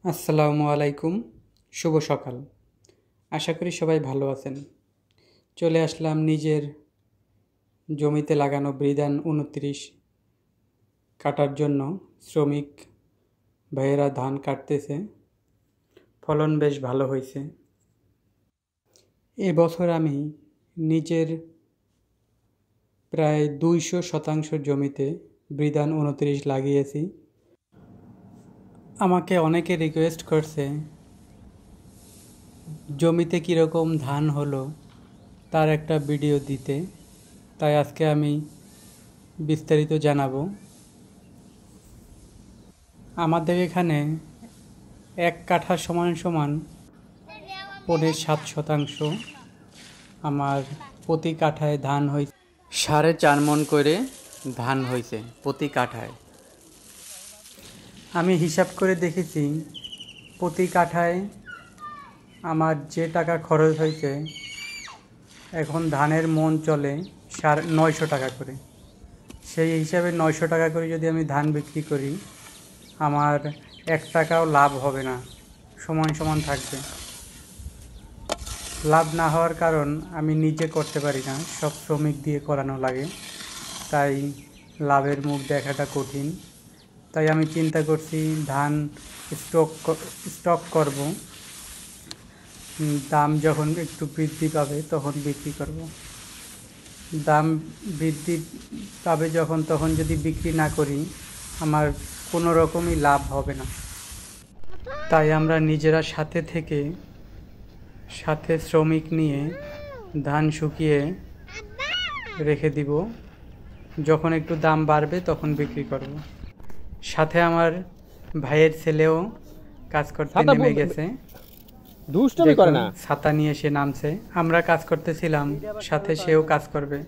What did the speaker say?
আসসালামু আলাইকুম, শুভ সকাল। আশা করি সবাই ভালো আছেন। চলে আসলাম নিজের জমিতে লাগানো বিধান ২৯ কাটার জন্য। শ্রমিক ভাইয়েরা ধান কাটতেছে, ফলন বেশ ভালো হয়েছে। এবছর আমি নিজের প্রায় ২০০% জমিতে বিধান ২৯ লাগিয়েছি। আমাকে অনেকে রিকোয়েস্ট করছে জমিতে কীরকম ধান হলো তার একটা ভিডিও দিতে, তাই আজকে আমি বিস্তারিত জানাবো। আমাদের এখানে ১ কাঠা সমান সমান ৭.৫ শতাংশ। আমার প্রতি কাঠায় ধান হয়েছে ৪.৫ মণ করে ধান হয়েছে প্রতি কাঠায়। আমি হিসাব করে দেখেছি প্রতি কাঠায় আমার যে টাকা খরচ হয়েছে, এখন ধানের মন চলে ৯০০ টাকা করে। সেই হিসাবে ৯০০ টাকা করে যদি আমি ধান বিক্রি করি, আমার ১ টাকাও লাভ হবে না, সমান সমান থাকবে। লাভ না হওয়ার কারণ আমি নিজে করতে পারি না, সব শ্রমিক দিয়ে করানো লাগে, তাই লাভের মুখ দেখাটা কঠিন। তাই আমি চিন্তা করছি ধান স্টক করব, দাম যখন একটু বৃদ্ধি পাবে তখন বিক্রি করব। দাম বৃদ্ধি পাবে যখন, তখন যদি বিক্রি না করি আমার কোনো রকমই লাভ হবে না। তাই আমরা নিজেরা সাথে শ্রমিক নিয়ে ধান শুকিয়ে রেখে দিব, যখন একটু দাম বাড়বে তখন বিক্রি করব। সাথে আমার ভাইয়ের ছেলেও কাজ করতে নেমে গেছে, দুষ্টুমি করে না, ছাতা নিয়ে সে নামছে। আমরা কাজ করতেছিলাম, সাথে সেও কাজ করবে।